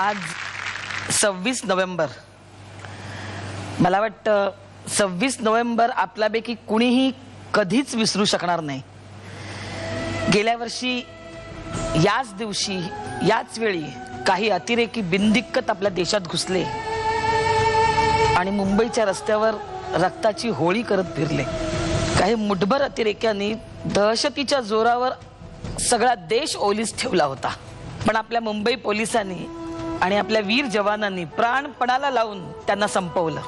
आज 26 नोव्हेंबर. मला वाटतं 26 नोव्हेंबर आपल्यापैकी कुणीही कधीच विसरू शकणार नाही. गेल्या वर्षी याच दिवशी याच वेळी काही अतिरेकी बिनदिक्कत आपल्या देशात घुसले आणि मुंबईच्या रस्त्यावर रक्ताची होळी करत फिरले. काही मुठभर अतिरेक्यांनी दहशतीच्या जोरावर सगळा देश ओलीस ठेवला होता. पण आपल्या मुंबई पोलिसांनी आणि आपल्या वीर जवानांनी प्राणपणाला लावून त्यांना संपवलं.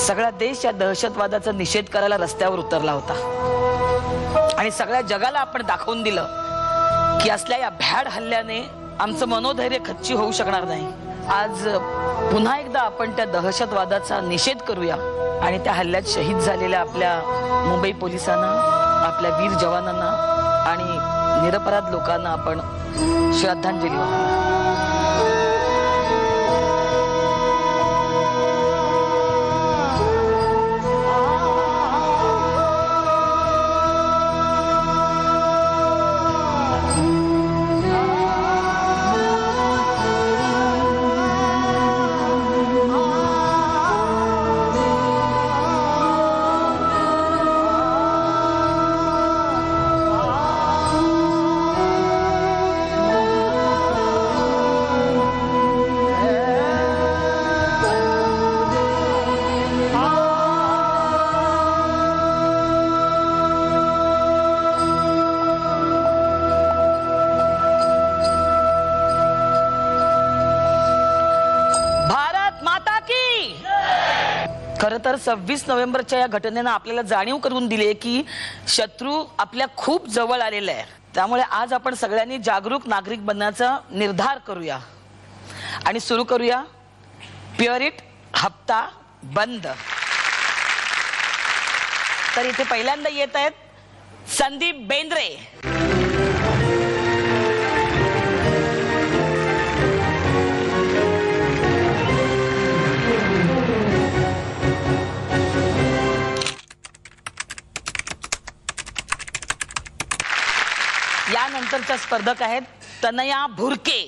सगळा देश या दहशतवादाचा निषेध करायला रस्त्यावर उतरला होता आणि सगळ्या जगाला आपण दाखवून दिलं की असल्या या भ्याड हल्ल्याने आमचं मनोधैर्य खच्ची होऊ शकणार नाही. आज पुन्हा एकदा आपण त्या दहशतवादाचा निषेध करूया आणि त्या हल्ल्यात शहीद झालेल्या आपल्या मुंबई पोलिसांना, आपल्या वीर जवानांना आणि निरपराध लोकांना आपण श्रद्धांजली वाहूया. खरं तर 26 नोव्हेंबरच्या या घटनेनं आपल्याला जाणीव करून दिली की शत्रू आपल्या खूप जवळ आलेला आहे. त्यामुळे आज आपण सगळ्यांनी जागरूक नागरिक बनण्याचा निर्धार करूया आणि सुरू करूया प्युअर इट हप्ता बंद. तर इथे पहिल्यांदा येत आहेत संदीप बेंद्रे. यानंतरच्या स्पर्धक आहेत तनया भुरके.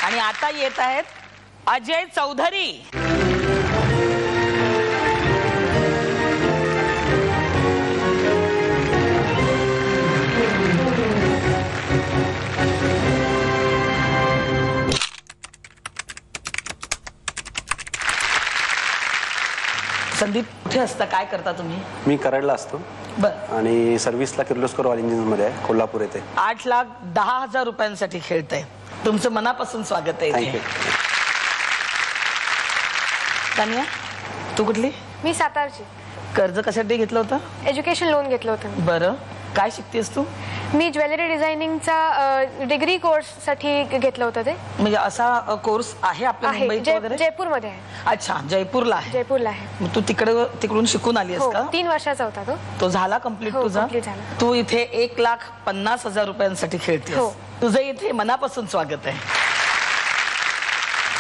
आणि आता येत आहेत अजय चौधरी. संदीप कुठे असता, काय करता तुम्ही? मी कराडला असतो. बर. आणि सर्व्हिसला किर्लोस्कर ऑल इंजिन मध्ये आहे, कोल्हापूर येथे. 8,10,000 रुपयांसाठी खेळताय. तुमचं मनापासून स्वागत आहे. थँक्यू. तानिया, तू कुठली? मी सातारची. कर्ज कशासाठी घेतलं होतं? एज्युकेशन लोन घेतलं होतं. बरं, काय शिकतेस तू? मी ज्वेलरी डिझायनिंगचा डिग्री कोर्स साठी घेतलं होतं. ते म्हणजे असा कोर्स आहे आपल्या मुंबईत वगैरे? जयपूरमध्ये आहे. अच्छा, जयपूरला आहे. जयपूरला आहे. मग तू तिकडून शिकून आली आहेस का? 3 वर्षाचा होता तो झाला कम्प्लीट तुझा? complete झाला. तू इथे 1,50,000 रुपयांसाठी खेळतेस. तुझं इथे मनापासून स्वागत आहे.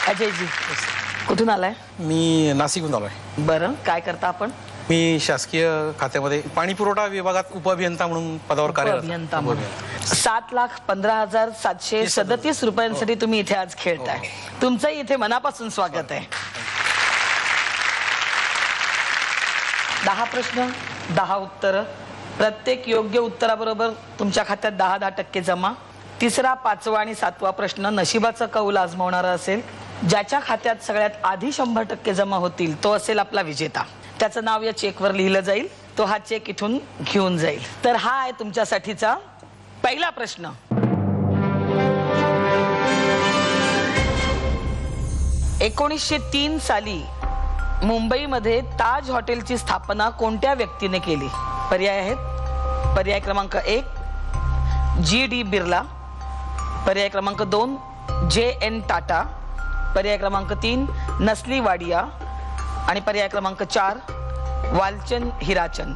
अजयजी, कुठून आलाय? मी नाशिकहून आलोय. बरं, काय करता आपण? मी शासकीय खात्यामध्ये पाणी पुरवठा विभागात उपअभियंता म्हणून पदावर कार्यरत. अभियंता म्हणून 7,15,737 रुपयांसाठी तुम्ही इथे आज खेळताय. तुमचं इथे मनापासून स्वागत आहे. 10 प्रश्न 10 उत्तर. प्रत्येक योग्य उत्तराबरोबर तुमच्या खात्यात 10% जमा. तिसरा, 5वा आणि 7वा प्रश्न नशिबाचा कौल आजमावणारा असेल. ज्याच्या खात्यात सगळ्यात आधी 100% जमा होतील तो असेल आपला विजेता. त्याचं नाव या चेकवर लिहिलं जाईल. तो हा चेक इथून घेऊन जाईल. तर हा आहे तुमच्यासाठीचा पहिला प्रश्न. (1903) साली मुंबईमध्ये ताज हॉटेलची स्थापना कोणत्या व्यक्तीने केली? पर्याय आहेत. पर्याय क्रमांक 1 G.D. बिर्ला, पर्याय क्रमांक 2 J.N. टाटा, पर्याय क्रमांक 3 नसली वाडिया आणि पर्याय क्रमांक 4 वालचंद हिराचंद.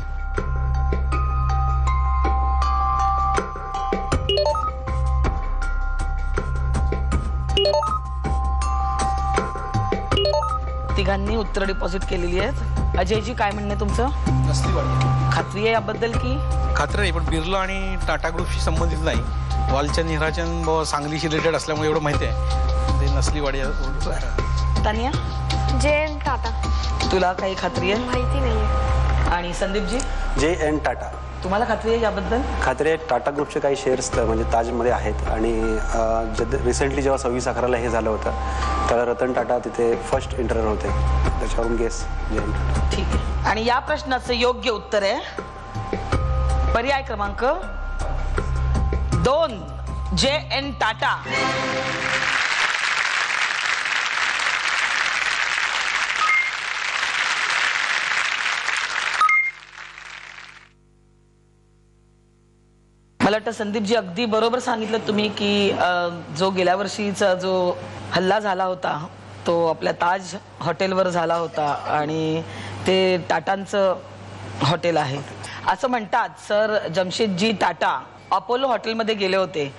तिघांनी उत्तर डिपॉझिट केलेली आहेत. अजयजी काय म्हणणं आहे तुमचं? नसलीवाडी. खात्री आहे याबद्दल की? खात्री नाही, पण बिर्ला आणि टाटा ग्रुपशी संबंधित नाही. वालचंद हिराचंद सांगलीशी रिलेटेड असल्यामुळे एवढं माहिती आहे. ते नसलीवाडी. तानिया, JN टाटा. तुला काही खात्री आहे? माहिती नाहीये. आणि संदीपजी, JN टाटा. तुम्हाला खात्री आहे याबद्दल? खात्री आहे. टाटा ग्रुपचे काही शेअर्स म्हणजे ताजमध्ये आहेत आणि रिसेंटली जेव्हा 26/11 हे झालं होतं त्याला रतन टाटा तिथे फर्स्ट इंटरर होते, त्याच्यावरून गेस JN टाटा. ठीक आहे. आणि या प्रश्नाचं योग्य उत्तर आहे पर्याय क्रमांक 2, JN टाटा. मला वाटतं संदीपजी अगदी बरोबर सांगितलं तुम्ही की जो गेल्या वर्षीचा जो हल्ला झाला होता तो आपल्या ताज हॉटेलवर झाला होता आणि ते टाटांचं हॉटेल आहे असं म्हणतात. सर जमशेदजी टाटा अपोलो हॉटेलमध्ये गेले होते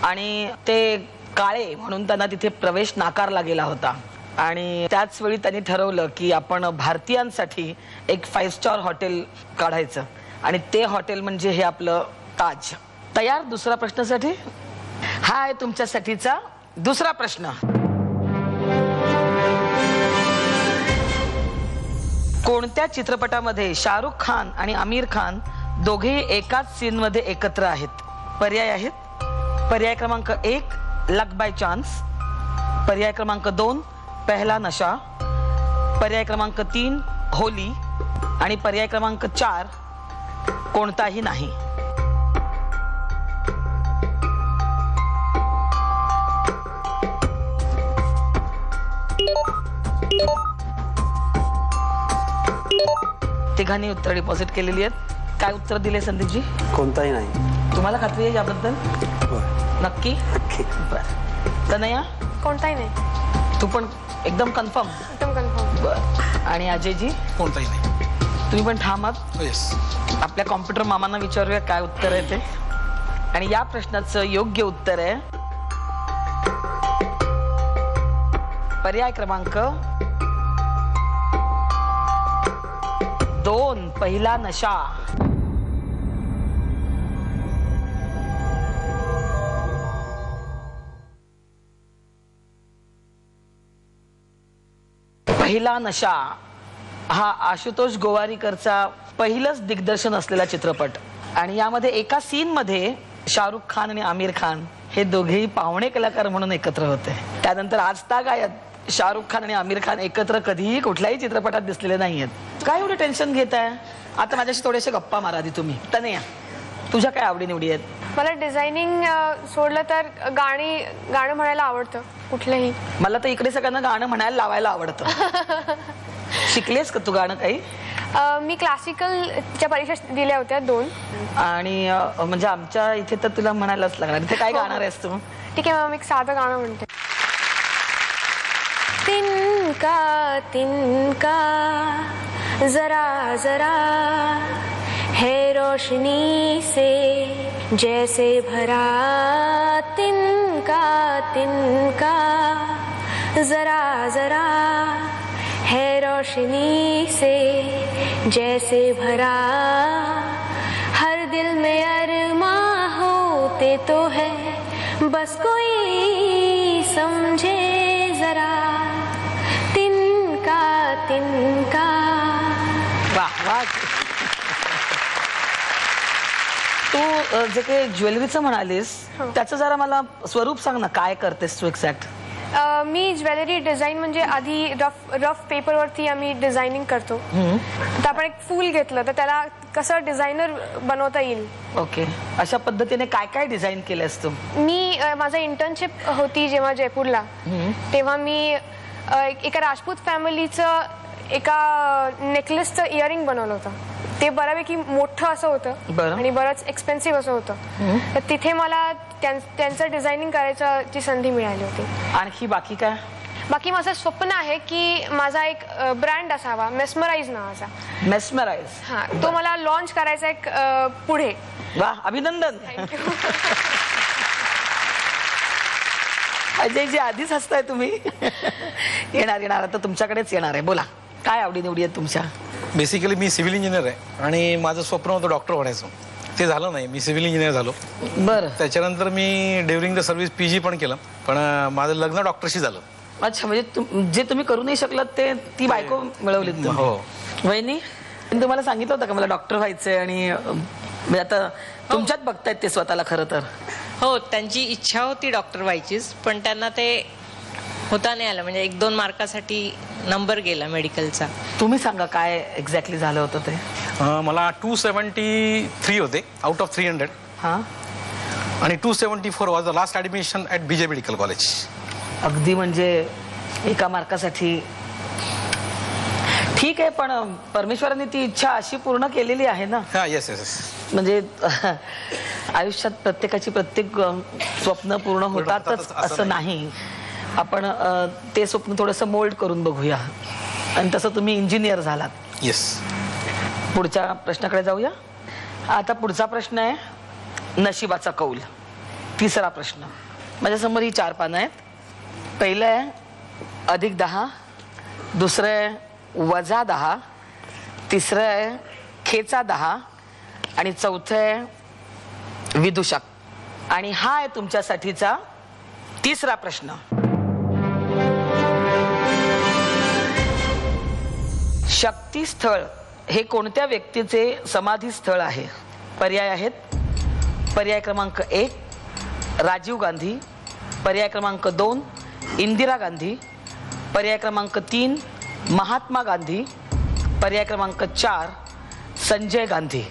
आणि ते काळे म्हणून त्यांना तिथे प्रवेश नाकारला गेला होता आणि त्याच वेळी त्यांनी ठरवलं की आपण भारतीयांसाठी एक 5 स्टार हॉटेल काढायचं आणि ते हॉटेल म्हणजे हे आपलं ताज. तयार दुसऱ्या प्रश्नासाठी? हा आहे तुमच्यासाठीचा दुसरा प्रश्न. कोणत्या चित्रपटामध्ये शाहरुख खान आणि आमिर खान दोघेही एकाच सीन मध्ये एकत्र आहेत? पर्याय आहेत. पर्याय क्रमांक 1 लक बाय चान्स, पर्याय क्रमांक 2 पहला नशा, पर्याय क्रमांक 3 होली आणि पर्याय क्रमांक 4 कोणताही नाही. तिघांनी उत्तर डिपॉझिट केलेली आहेत. काय उत्तर दिले संदीपजी? कोणताही नाही. तुम्हाला खात्री आहे याबद्दल? नक्की? नक्की. बरं. तनया, कोणताही नाही. तू पण एकदम कन्फर्म? एकदम कन्फर्म. बरं. आणि अजयजी, कोणताही नाही. तुम्ही पण ठामात? येस. आपल्या कॉम्प्युटर मामांना विचारूया काय उत्तर आहे ते. आणि या प्रश्नाचं योग्य उत्तर आहे पर्याय क्रमांक 2 पहिला नशा. पहिला नशा हा आशुतोष गोवारीकरचा पहिलंच दिग्दर्शन असलेला चित्रपट आणि यामध्ये एका सीन मध्ये शाहरुख खान आणि आमिर खान हे दोघेही पाहुणे कलाकार म्हणून एकत्र होते. त्यानंतर आजतागायत शाहरुख खान आणि आमिर खान एकत्र कधीही कुठल्याही चित्रपटात दिसलेले नाहीयेत. काय एवढं टेन्शन घेताय? आता माझ्याशी थोडेसे गप्पा मारा आधी तुम्ही. तनया, तुझ्या काय आवडीनिवडी आहेत? मला डिझायनिंग सोडलं तर गाणं म्हणायला आवडतं कुठलंही. मला तर इकडे सगळ्यांना गाणं म्हणायला लावायला आवडतं. शिकलेस का तू गाणं काही? मी क्लासिकलच्या परीक्षा दिल्या होत्या 2. आणि म्हणजे आमच्या इथे तर तुला म्हणायलाच लागणार. इथे काय गाणार आहेस तू? ठीक आहे, मग मी एक साधं गाणं म्हणते. तिनका तिनका जरा जरा है रोशनी से जैसे भरा, तिनका तिनका जरा जरा है रोशनी से जैसे भरा, हर दिल में अरमां होते तो है बस कोई समझे जरा, तिनका तिनका. वाह वाह. तू जे काही ज्वेलरीचं म्हणालीस त्याचं जरा मला स्वरूप सांग ना, काय करतेस तू एक्झॅक्ट? मी ज्वेलरी डिझाईन म्हणजे आधी रफ पेपरवरती आम्ही डिझायनिंग करतो. तर आपण एक फूल घेतलं तर त्याला कसं डिझायनर बनवता येईल. ओके. अशा पद्धतीने काय काय डिझाईन केलंस तू? मी माझा इंटर्नशिप होती जेव्हा जयपूरला, तेव्हा मी एका राजपूत फॅमिलीचं एका नेकलेसचं इयरिंग बनवलं होतं. ते बऱ्यापैकी मोठं असं होतं आणि बरंच एक्सपेन्सिव्ह असं होतं. तर तिथे मला त्यांचं डिझायनिंग करायची संधी मिळाली होती. आणखी बाकी काय? बाकी माझं स्वप्न आहे की माझा एक ब्रँड असावा, मेस्मराइज नावाचा. मेस्मराइज? हा, तो मला लॉन्च करायचा एक पुढे. वा, अभिनंदन. अजयजी आधीच हसताय तुम्ही. येणार आता तुमच्याकडेच येणार आहे. बोला, काय आवडी निवडी आहेत तुमच्या? बेसिकली मी सिव्हिल इंजिनियर आहे आणि माझं स्वप्न होतं डॉक्टर होण्याचं. ते झालं नाही, मी सिव्हिल इंजिनियर झालो. बरं. त्याच्यानंतर मी ड्युरिंग द सर्व्हिस PG पण केलं, पण माझं लग्न डॉक्टरशी झालं. अच्छा, म्हणजे जे तुम्ही करू नाही शकलात ते ती बायको मिळवलीत तुम्ही. हो. वहिनी, तुम्हाला सांगितलं होतं का मला डॉक्टर व्हायचंय आणि म्हणजे आता तुमच्यात बघतायत ते स्वतःला खरं तर. हो, त्यांची इच्छा होती डॉक्टर व्हायचीच, पण त्यांना ते होता नाही आलं. म्हणजे 1-2 मार्कासाठी नंबर गेला मेडिकलचा. तुम्ही सांगा काय एक्झॅक्टली झालं होतं ते. मला 273 होते आउट ऑफ 300. हा, आणि 274 was the last admission at BJ medical college. अगदी म्हणजे एका मार्कासाठी. ठीक आहे, पण परमेश्वरांनी ती इच्छा अशी पूर्ण केलेली आहे ना. हां, येस येस येस. म्हणजे आयुष्यात प्रत्येकाची प्रत्येक स्वप्न पूर्ण होतातच असं नाही. आपण ते स्वप्न थोडंसं मोल्ड करून बघूया. आणि तसं तुम्ही इंजिनियर झालात. येस. पुढच्या प्रश्नाकडे जाऊया. आता पुढचा प्रश्न आहे नशिबाचा कौल. तिसरा प्रश्न. माझ्यासमोर ही 4 पानं आहेत. पहिलं आहे +10, दुसरं आहे -10, तिसरं आहे -10 आणि चौथं आहे विदूषक. आणि हा आहे तुमच्यासाठीचा तिसरा प्रश्न. शक्तिस्थळ हे कोणत्या व्यक्तीचे समाधी स्थळ आहे? पर्याय आहेत. पर्याय क्रमांक 1 राजीव गांधी, पर्याय क्रमांक 2 इंदिरा गांधी, पर्याय क्रमांक 3 महात्मा गांधी, पर्याय क्रमांक 4 संजय गांधी.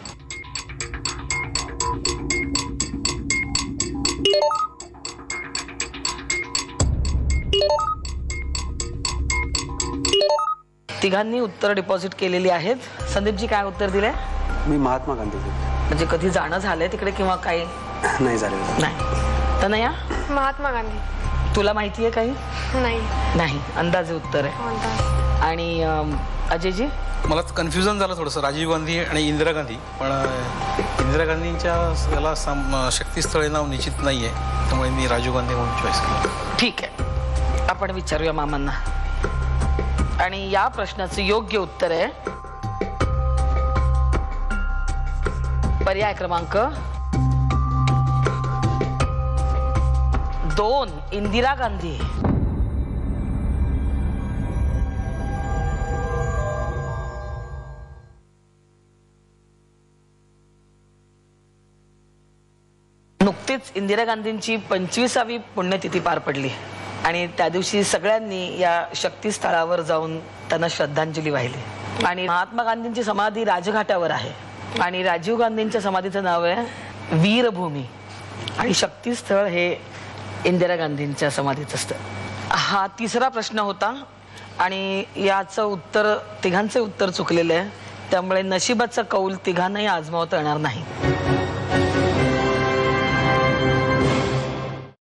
तिघांनी उत्तर डिपॉझिट केलेली आहेत. संदीपजी काय उत्तर दिलंय? मी महात्मा गांधी. म्हणजे कधी जाणं झालंय तिकडे किंवा काही? नाही झालेलं. नाही. तनया, महात्मा गांधी. तुला माहिती आहे काही? नाही. नाही, अंदाजे उत्तर आहे. कोणता? आणि अजयजी? मला कन्फ्युजन झालं थोडंसं राजीव गांधी आणि इंदिरा गांधी, पण इंदिरा गांधींच्या याला शक्तिस्थळे नाव निश्चित नाही आहे, त्यामुळे मी राजीव गांधी म्हणून चॉईस केलं. ठीक आहे, आपण विचारूया मामांना. आणि या प्रश्नाचं योग्य उत्तर आहे पर्याय क्रमांक 2 इंदिरा गांधी. नुकतीच इंदिरा गांधींची 25वी पुण्यतिथी पार पडली आणि त्या दिवशी सगळ्यांनी या शक्तिस्थळावर जाऊन त्यांना श्रद्धांजली वाहिली. आणि महात्मा गांधींची समाधी राजघाटावर आहे आणि राजीव गांधींच्या समाधीचं नाव आहे वीरभूमी आणि शक्तिस्थळ हे इंदिरा गांधींच्या समाधीचं स्थळ. हा तिसरा प्रश्न होता आणि याचं उत्तर तिघांचे उत्तर चुकलेलं आहे, त्यामुळे नशिबाचा कौल तिघांनाही आजमावता येणार नाही.